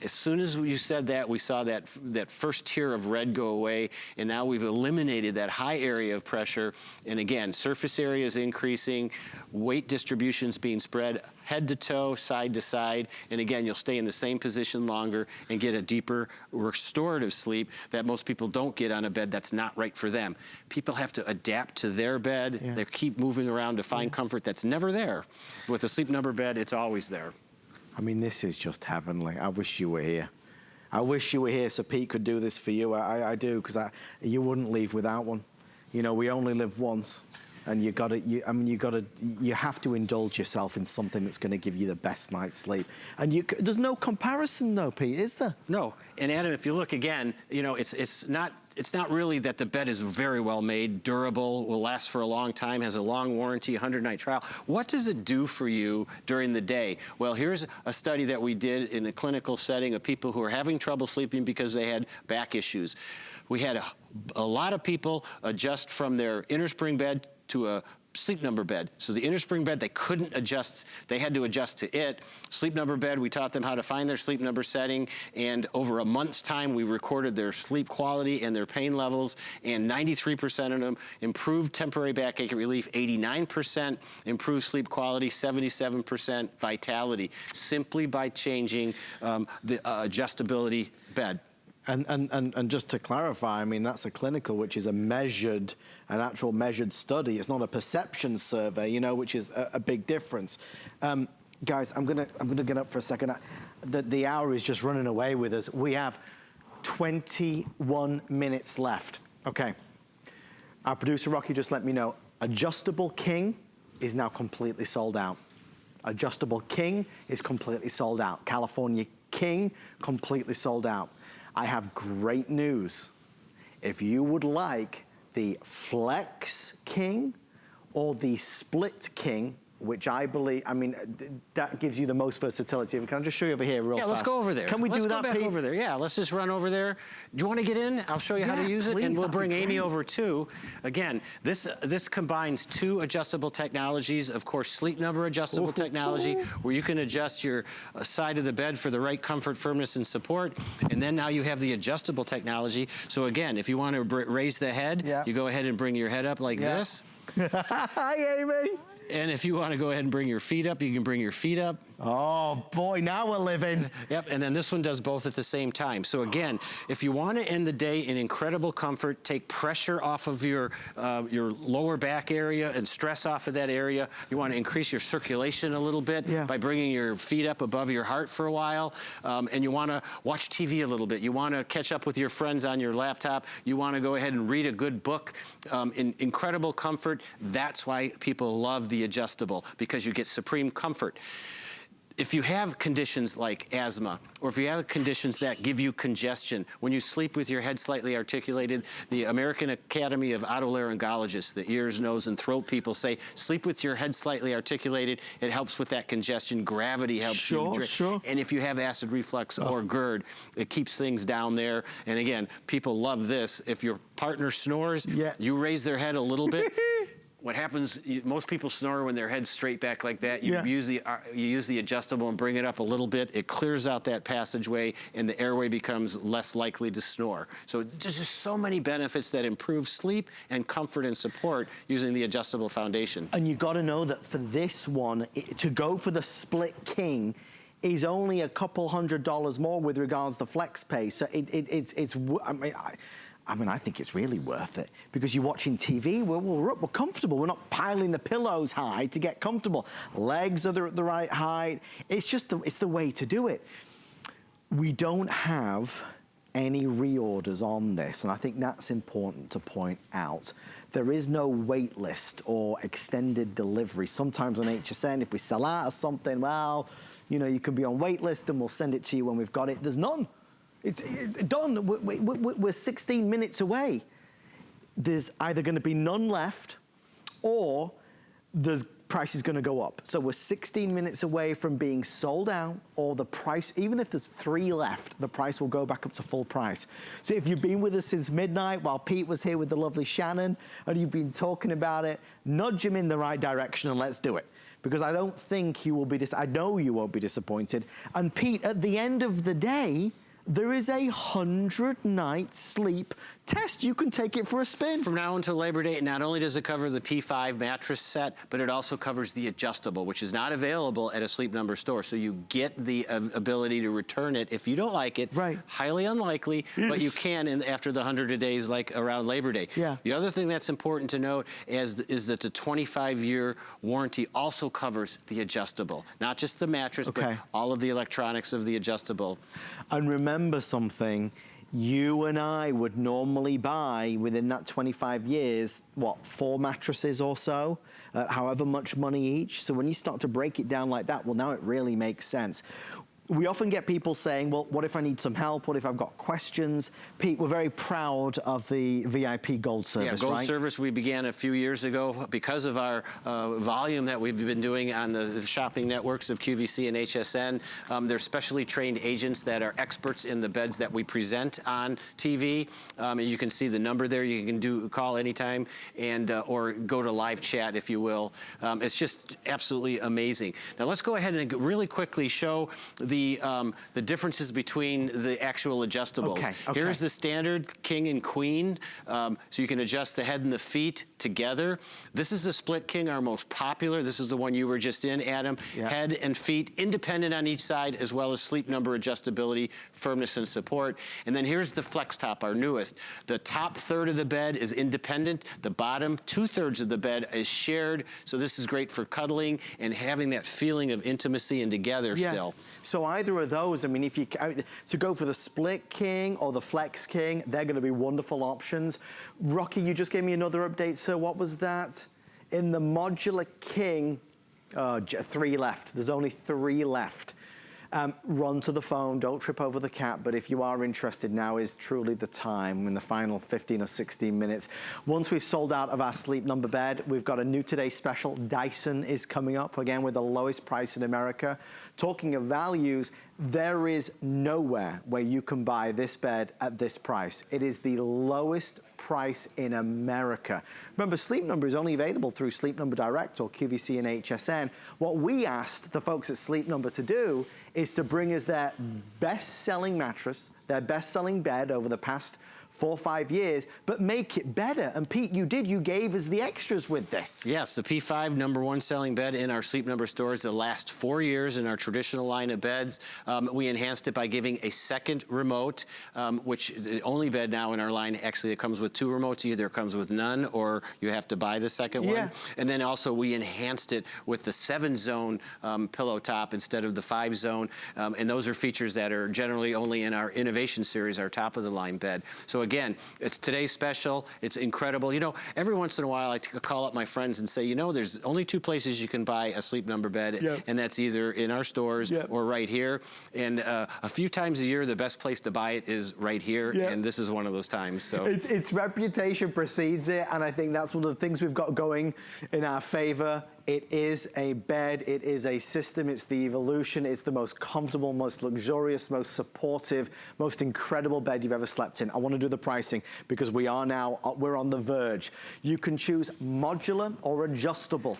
As soon as you said that, we saw that first tier of red go away, and now we've eliminated that high area of pressure. And again, surface area is increasing, weight distribution's being spread head to toe, side to side, and again, you'll stay in the same position longer and get a deeper restorative sleep that most people don't get on a bed that's not right for them. People have to adapt to their bed. They keep moving around to find comfort that's never there. With a Sleep Number bed, it's always there. I mean, this is just heavenly. I wish you were here. I wish you were here so Pete could do this for you. I do, because you wouldn't leave without one. You know, we only live once, and you have to indulge yourself in something that's going to give you the best night's sleep. And there's no comparison, though, Pete, is there? No. And Adam, if you look again, you know, it's not really that the bed is very well made, durable, will last for a long time, has a long warranty, 100-night trial. What does it do for you during the day? Well, here's a study that we did in a clinical setting of people who are having trouble sleeping because they had back issues. We had a lot of people adjust from their inner spring bed to a Sleep Number bed. So the inner spring bed, they couldn't adjust. They had to adjust to it. Sleep Number bed, we taught them how to find their Sleep Number setting, and over a month's time, we recorded their sleep quality and their pain levels, and 93% of them improved temporary backache relief, 89% improved sleep quality, 77% vitality, simply by changing the adjustability bed. And just to clarify, I mean, that's a clinical, which is an actual measured study. It's not a perception survey, you know, which is a big difference. Guys, I'm gonna get up for a second. The hour is just running away with us. We have 21 minutes left. Okay. Our producer, Rocky, just let me know. Adjustable King is now completely sold out. Adjustable King is completely sold out. California King, completely sold out. I have great news. If you would like the Flex King or the Split King, which I believe, I mean, that gives you the most versatility. Can I just show you over here real fast? Yeah, let's go over there. Can we do that, Let's go back over there. Yeah, let's just run over there. Do you want to get in? I'll show you how to use it, and we'll bring Amy over too. Again, this combines two adjustable technologies. Of course, Sleep Number adjustable technology, where you can adjust your side of the bed for the right comfort, firmness, and support. And then now you have the adjustable technology. So again, if you want to raise the head, you go ahead and bring your head up like this. Hi, Amy. And if you want to go ahead and bring your feet up, you can bring your feet up. Oh boy, now we're living. Yep, and then this one does both at the same time. So again, if you want to end the day in incredible comfort, take pressure off of your lower back area and stress off of that area, you want to increase your circulation a little bit by bringing your feet up above your heart for a while, and you want to watch TV a little bit. You want to catch up with your friends on your laptop. You want to go ahead and read a good book in incredible comfort. That's why people love the adjustable, because you get supreme comfort. If you have conditions like asthma, or if you have conditions that give you congestion, when you sleep with your head slightly articulated, the American Academy of Otolaryngologists, the ears, nose, and throat people say, sleep with your head slightly articulated. It helps with that congestion. Gravity helps you. Sure. And if you have acid reflux or GERD, it keeps things down there. And again, people love this. If your partner snores, you raise their head a little bit. What happens, most people snore when their head's straight back like that. You use the adjustable and bring it up a little bit. It clears out that passageway, and the airway becomes less likely to snore. So there's just so many benefits that improve sleep and comfort and support using the adjustable foundation. And you got to know that for this one, to go for the Split King is only a couple $100 more with regards to flex pay. So I mean, I think it's really worth it, because you're watching TV, we're comfortable. We're not piling the pillows high to get comfortable. Legs are the right height. It's just it's the way to do it. We don't have any reorders on this, and I think that's important to point out. There is no wait list or extended delivery. Sometimes on HSN, if we sell out of something, well, you know, you can be on wait list and we'll send it to you when we've got it. There's none. It's done. We're 16 minutes away. There's either going to be none left, or the price is going to go up. So we're 16 minutes away from being sold out, or the price, even if there's 3 left, the price will go back up to full price. So if you've been with us since midnight while Pete was here with the lovely Shannon, and you've been talking about it, nudge him in the right direction and let's do it. Because I don't think you will be, I know you won't be disappointed. And Pete, at the end of the day, there is a 100-night sleep test. You can take it for a spin. From now until Labor Day, not only does it cover the P5 mattress set, but it also covers the adjustable, which is not available at a Sleep Number store. So you get the ability to return it if you don't like it. Right. Highly unlikely, but you can after the 100 days, like around Labor Day. Yeah. The other thing that's important to note is that the 25-year warranty also covers the adjustable, not just the mattress, but all of the electronics of the adjustable. And remember something. You and I would normally buy, within that 25 years, what, 4 mattresses or so, however much money each. So when you start to break it down like that, well, now it really makes sense. We often get people saying, well, what if I need some help? What if I've got questions? Pete, we're very proud of the VIP Gold Service, Gold Service we began a few years ago because of our volume that we've been doing on the shopping networks of QVC and HSN. They're specially trained agents that are experts in the beds that we present on TV. And you can see the number there. You can call anytime and or go to live chat, if you will. It's just absolutely amazing. Now let's go ahead and really quickly show the the differences between the actual adjustables. Okay. Here's the standard king and queen, so you can adjust the head and the feet together. This is the split king, our most popular. This is the one you were just in, Adam. Yeah. Head and feet independent on each side, as well as sleep number adjustability, firmness, and support. And then here's the flex top, our newest. The top third of the bed is independent. The bottom 2/3 of the bed is shared. So this is great for cuddling and having that feeling of intimacy and together still. So either of those, I mean, if you to go for the split king or the flex king, they're going to be wonderful options. Rocky, you just gave me another update, sir. What was that? In the modular king, 3 left. There's only 3 left. Run to the phone, don't trip over the cat, but if you are interested, now is truly the time in the final 15 or 16 minutes. Once we've sold out of our Sleep Number bed, we've got a new today special. Dyson is coming up, again, with the lowest price in America. Talking of values, there is nowhere where you can buy this bed at this price. It is the lowest price in America. Remember, Sleep Number is only available through Sleep Number Direct or QVC and HSN. What we asked the folks at Sleep Number to do is to bring us their best-selling mattress, their best-selling bed over the past 4 or 5 years, but make it better. And Pete, you gave us the extras with this. Yes, the P5, #1 selling bed in our Sleep Number stores the last 4 years in our traditional line of beds. We enhanced it by giving a second remote, which the only bed now in our line actually that comes with 2 remotes. Either comes with none or you have to buy the second one. And then also we enhanced it with the 7-zone pillow top instead of the 5-zone. And those are features that are generally only in our Innovation Series, our top of the line bed. So again, it's today's special. It's incredible. You know, every once in a while I call up my friends and say, you know, there's only 2 places you can buy a Sleep Number bed, and that's either in our stores or right here. And a few times a year, the best place to buy it is right here, and this is one of those times. So its reputation precedes it, and I think that's one of the things we've got going in our favor. It is a bed, it is a system, it's the evolution, it's the most comfortable, most luxurious, most supportive, most incredible bed you've ever slept in. I want to do the pricing because we're on the verge. You can choose modular or adjustable.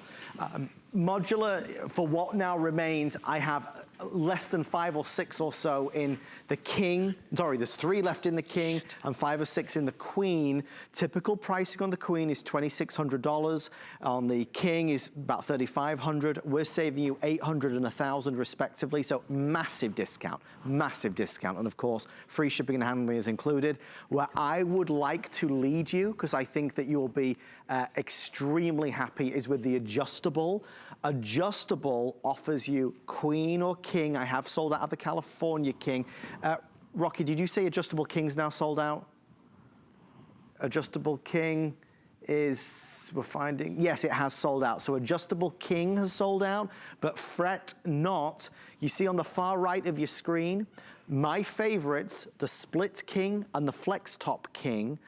Modular, for what now remains, I have less than 5 or 6 or so in the king. Sorry, there's 3 left in the king and 5 or 6 in the queen. Typical pricing on the queen is $2,600. On the king is about $3,500. We're saving you $800 and $1,000 respectively. So massive discount, massive discount. And of course, free shipping and handling is included. Where I would like to lead you, because I think that you'll be extremely happy, is with the adjustable. Adjustable offers you queen or king. I have sold out of the California king. Rocky, did you say adjustable king's now sold out? Adjustable king is, we're finding, yes, it has sold out. So adjustable king has sold out, but fret not. You see on the far right of your screen, my favorites, the split king and the flex top king,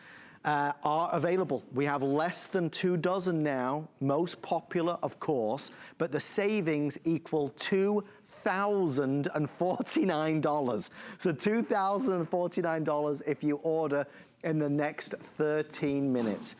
are available. We have less than 2 dozen now, most popular, of course, but the savings equal $2,049. So $2,049 if you order in the next 13 minutes.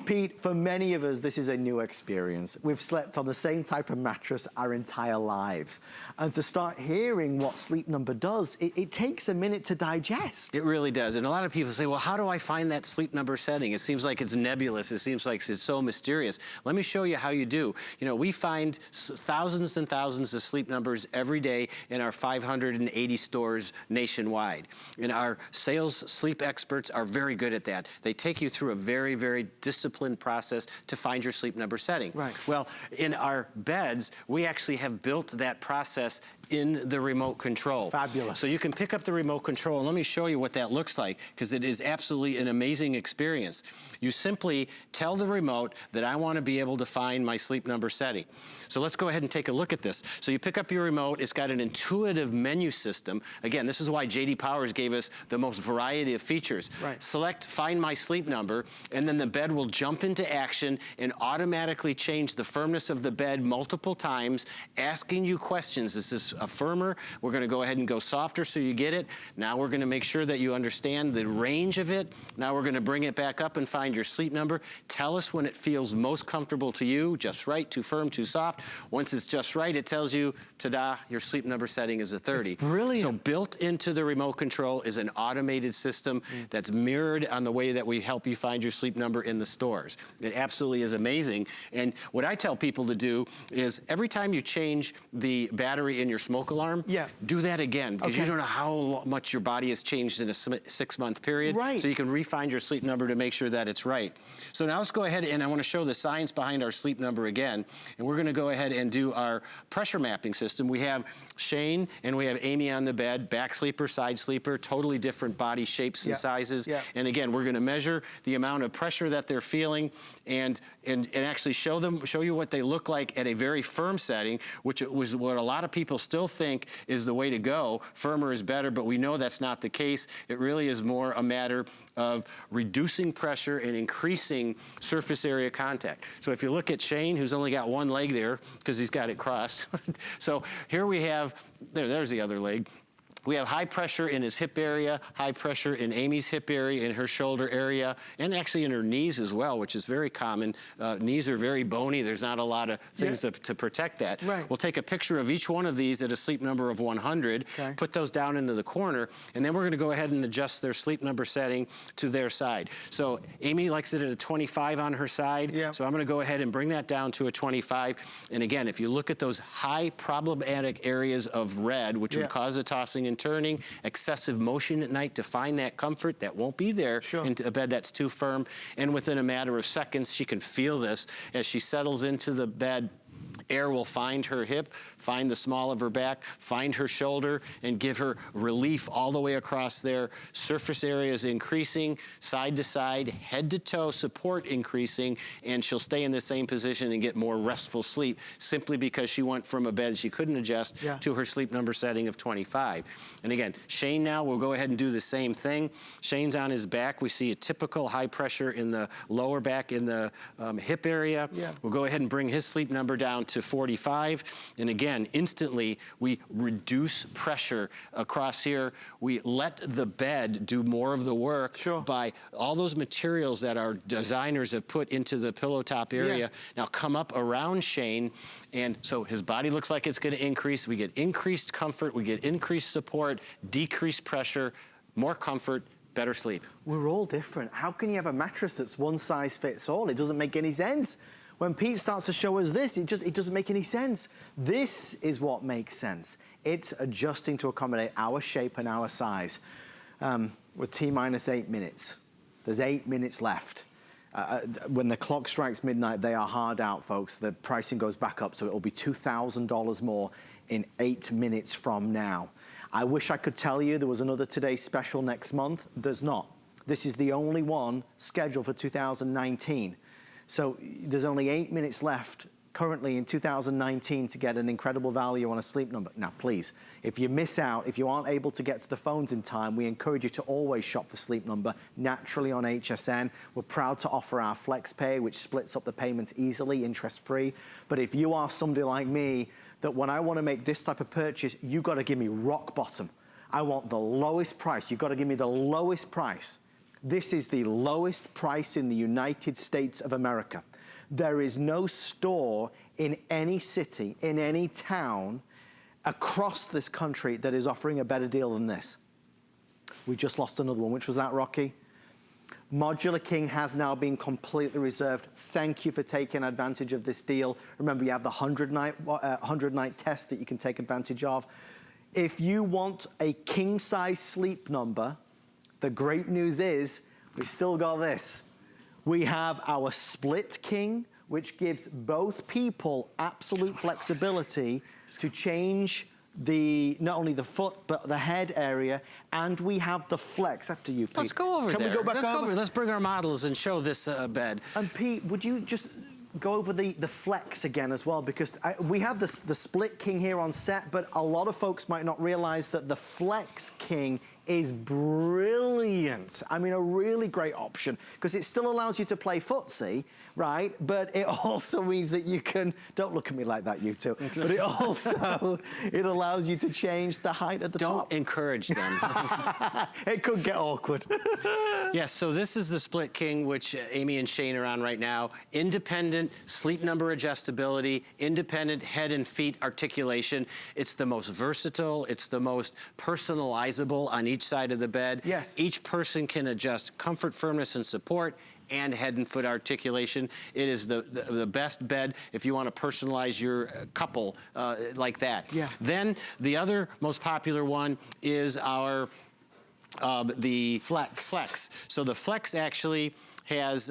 Pete, for many of us, this is a new experience. We've slept on the same type of mattress our entire lives. And to start hearing what Sleep Number does, it takes a minute to digest. It really does. And a lot of people say, well, how do I find that Sleep Number setting? It seems like it's nebulous. It seems like it's so mysterious. Let me show you how you do. You know, we find thousands and thousands of Sleep Numbers every day in our 580 stores nationwide. And our sales sleep experts are very good at that. They take you through a very, very disciplined process to find your Sleep Number setting. Right. Well, in our beds, we actually have built that process in the remote control. Fabulous. So you can pick up the remote control, and let me show you what that looks like, because it is absolutely an amazing experience. You simply tell the remote that I want to be able to find my Sleep Number setting. So let's go ahead and take a look at this. So you pick up your remote, it's got an intuitive menu system. Again, this is why J.D. Powers gave us the most variety of features. Right. Select Find My Sleep Number, and then the bed will jump into action and automatically change the firmness of the bed multiple times, asking you questions. This is firmer. We're gonna go ahead and go softer so you get it. Now we're gonna make sure that you understand the range of it. Now we're gonna bring it back up and find your sleep number. Tell us when it feels most comfortable to you, just right, too firm, too soft. Once it's just right, it tells you, ta-da, your sleep number setting is a 30. That's brilliant. So built into the remote control is an automated system that's mirrored on the way that we help you find your sleep number in the stores. It absolutely is amazing. And what I tell people to do is every time you change the battery in your smoke alarm, do that again, because you don't know how much your body has changed in a 6-month period. Right. So you can re-find your sleep number to make sure that it's right. So now let's go ahead and I want to show the science behind our sleep number again. And we're going to go ahead and do our pressure mapping system. We have Shane and we have Amy on the bed, back sleeper, side sleeper, totally different body shapes and sizes. And again, we're going to measure the amount of pressure that they're feeling and actually show you what they look like at a very firm setting, which was what a lot of people still think is the way to go. Firmer is better, but we know that's not the case. It really is more a matter of reducing pressure and increasing surface area contact. So if you look at Shane, who's only got one leg there because he's got it crossed. So here we have, there's the other leg. We have high pressure in his hip area, high pressure in Amy's hip area, in her shoulder area, and actually in her knees as well, which is very common. Knees are very bony. There's not a lot of things to protect that. Right. We'll take a picture of each one of these at a sleep number of 100, put those down into the corner, and then we're gonna go ahead and adjust their sleep number setting to their side. So Amy likes it at a 25 on her side, so I'm gonna go ahead and bring that down to a 25. And again, if you look at those high problematic areas of red, which would cause a tossing and turning, excessive motion at night to find that comfort that won't be there into a bed that's too firm. And within a matter of seconds, she can feel this as she settles into the bed. Air will find her hip, find the small of her back, find her shoulder, and give her relief all the way across there. Surface area is increasing, side to side, head to toe, support increasing, and she'll stay in the same position and get more restful sleep simply because she went from a bed she couldn't adjust to her sleep number setting of 25. And again, Shane now will go ahead and do the same thing. Shane's on his back. We see a typical high pressure in the lower back in the hip area. We'll go ahead and bring his sleep number down to 45. And again, instantly, we reduce pressure across here. We let the bed do more of the work by all those materials that our designers have put into the pillow top area. Now come up around Shane, and so his body looks like it's gonna increase. We get increased comfort, we get increased support, decreased pressure, more comfort, better sleep. We're all different. How can you have a mattress that's one size fits all? It doesn't make any sense. When Pete starts to show us this, it doesn't make any sense. This is what makes sense. It's adjusting to accommodate our shape and our size. We're T-minus 8 minutes. There's 8 minutes left. When the clock strikes midnight, they are hard out, folks. The pricing goes back up, so it'll be $2,000 more in 8 minutes from now. I wish I could tell you there was another Today special next month. There's not. This is the only one scheduled for 2019. So there's only 8 minutes left currently in 2019 to get an incredible value on a sleep number. Now, please, if you miss out, if you aren't able to get to the phones in time, we encourage you to always shop for sleep number naturally on HSN. We're proud to offer our flex pay, which splits up the payments easily, interest-free. But if you are somebody like me, that when I want to make this type of purchase, you got to give me rock bottom. I want the lowest price. You've got to give me the lowest price. This is the lowest price in the United States of America. There is no store in any city, in any town across this country that is offering a better deal than this. We just lost another one. Which was that, Rocky? Modular King has now been completely reserved. Thank you for taking advantage of this deal. Remember, you have the 100-night test that you can take advantage of. If you want a king-size sleep number, the great news is we still got this. We have our split king, which gives both people absolute flexibility to change not only the foot, but the head area, and we have the flex. After you, Pete. Let's go over there. Can we go back over? Let's bring our models and show this bed. And Pete, would you just go over the flex again as well? Because we have the split king here on set, but a lot of folks might not realize that the flex king is brilliant. I mean, a really great option because it still allows you to play footsie, right? But it also means that you can, don't look at me like that, you two, but it also, it allows you to change the height at the top. Don't encourage them. It could get awkward. Yes, so this is the Split King, which Amy and Shane are on right now. Independent sleep number adjustability, independent head and feet articulation. It's the most versatile, it's the most personalizable on each side of the bed. Yes. Each person can adjust comfort, firmness, and support, and head and foot articulation. It is the best bed if you want to personalize your couple like that. Yeah. Then the other most popular one is our the Flex. So the Flex actually has,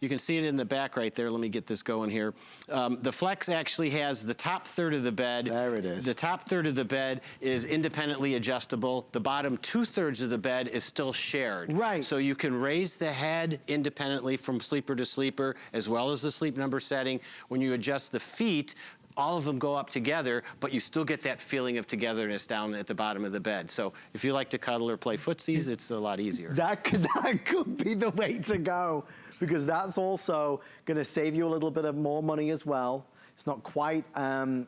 you can see it in the back right there. Let me get this going here. The Flex actually has the top third of the bed. There it is. The top third of the bed is independently adjustable. The bottom 2/3 of the bed is still shared. Right. So you can raise the head independently from sleeper to sleeper, as well as the sleep number setting. When you adjust the feet, all of them go up together, but you still get that feeling of togetherness down at the bottom of the bed. So if you like to cuddle or play footsies, it's a lot easier. That could be the way to go because that's also going to save you a little bit of more money as well. It's not quite,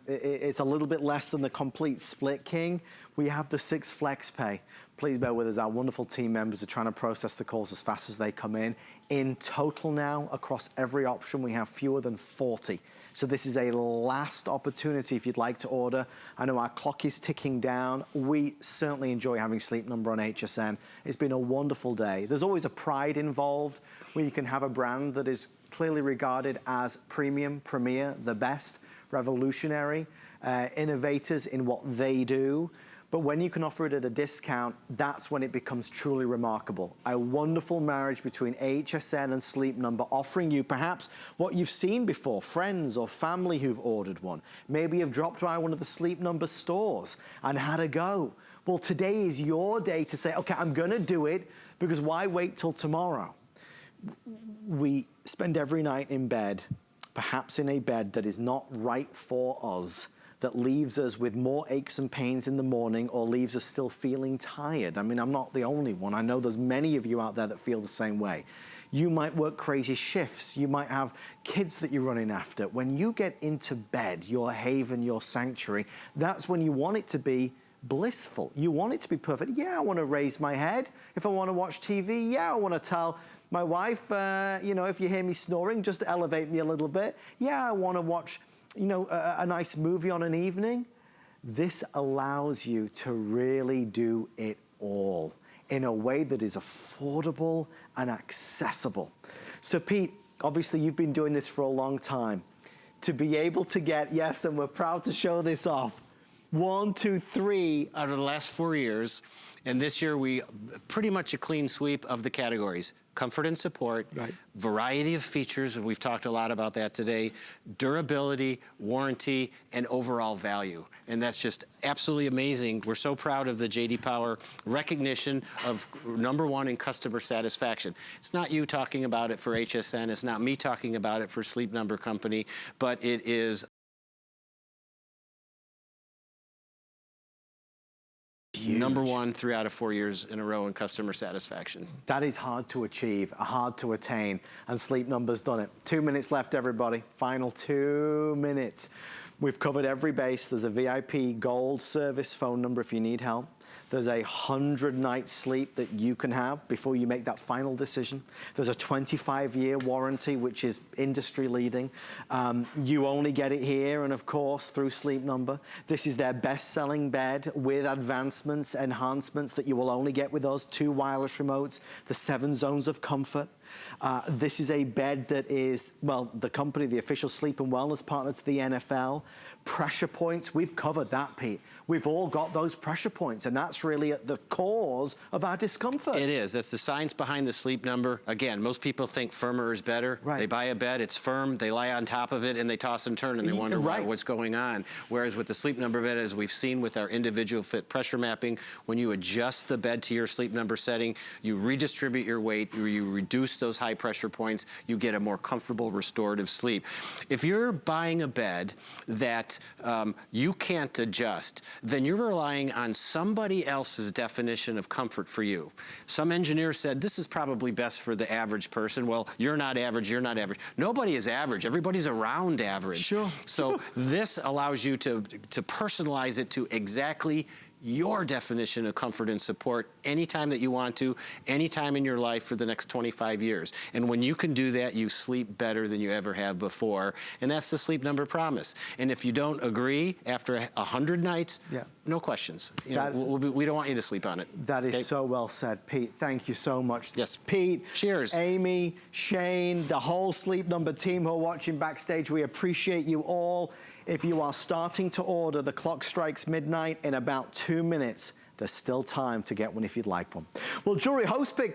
it's a little bit less than the complete Split King. We have the 6 Flex Pay. Please bear with us. Our wonderful team members are trying to process the calls as fast as they come in. In total now, across every option, we have fewer than 40. So this is a last opportunity if you'd like to order. I know our clock is ticking down. We certainly enjoy having Sleep Number on HSN. It's been a wonderful day. There's always a pride involved where you can have a brand that is clearly regarded as premium, premier, the best, revolutionary, innovators in what they do. But when you can offer it at a discount, that's when it becomes truly remarkable. A wonderful marriage between HSN and Sleep Number, offering you perhaps what you've seen before, friends or family who've ordered one. Maybe you've dropped by one of the Sleep Number stores and had a go. Well, today is your day to say, okay, I'm gonna do it, because why wait till tomorrow? We spend every night in bed, perhaps in a bed that is not right for us, that leaves us with more aches and pains in the morning or leaves us still feeling tired. I mean, I'm not the only one. I know there's many of you out there that feel the same way. You might work crazy shifts. You might have kids that you're running after. When you get into bed, your haven, your sanctuary, that's when you want it to be blissful. You want it to be perfect. Yeah, I want to raise my head. If I want to watch TV, yeah, I want to tell my wife, you know, if you hear me snoring, just elevate me a little bit. Yeah, I want to watch, you know, a nice movie on an evening. This allows you to really do it all in a way that is affordable and accessible. So Pete, obviously you've been doing this for a long time. To be able to get, yes, and we're proud to show this off, 1, 2, 3 out of the last 4 years, and this year we pretty much a clean sweep of the categories. Comfort and support, right. Variety of features, and we've talked a lot about that today, durability, warranty, and overall value. And that's just absolutely amazing. We're so proud of the J.D. Power recognition of #1 in customer satisfaction. It's not you talking about it for HSN, it's not me talking about it for Sleep Number Company, but it is huge. #1 3 out of 4 years in a row in customer satisfaction. That is hard to achieve, hard to attain, and Sleep Number's done it. 2 minutes left, everybody. Final 2 minutes. We've covered every base. There's a VIP gold service phone number if you need help. There's a 100-night sleep that you can have before you make that final decision. There's a 25-year warranty, which is industry leading. You only get it here and, of course, through Sleep Number. This is their best-selling bed with advancements, enhancements that you will only get with us. 2 wireless remotes, the 7 zones of comfort. This is a bed that is, well, the company, the official sleep and wellness partner to the NFL. Pressure points, we've covered that, Pete. We've all got those pressure points, and that's really at the cause of our discomfort. It is. That's the science behind the Sleep Number. Again, most people think firmer is better. Right. They buy a bed, it's firm, they lie on top of it, and they toss and turn, and they wonder what's going on. Whereas with the Sleep Number bed, as we've seen with our individual fit pressure mapping, when you adjust the bed to your Sleep Number setting, you redistribute your weight, you reduce those high pressure points, you get a more comfortable restorative sleep. If you're buying a bed that that you can't adjust, then you're relying on somebody else's definition of comfort for you. Some engineer said, this is probably best for the average person. Well, you're not average, you're not average. Nobody is average. Everybody's around average. Sure. So this allows you to personalize it to exactly your definition of comfort and support anytime that you want to, anytime in your life for the next 25 years. And when you can do that, you sleep better than you ever have before. And that's the Sleep Number promise. And if you don't agree after 100 nights, no questions. You know, we don't want you to sleep on it. That is so well said, Pete. Thank you so much. Yes. Pete. Cheers. Amy, Shane, the whole Sleep Number team who are watching backstage, we appreciate you all. If you are starting to order, the clock strikes midnight in about 2 minutes. There's still time to get one if you'd like one. Well, Jewelry Host Pick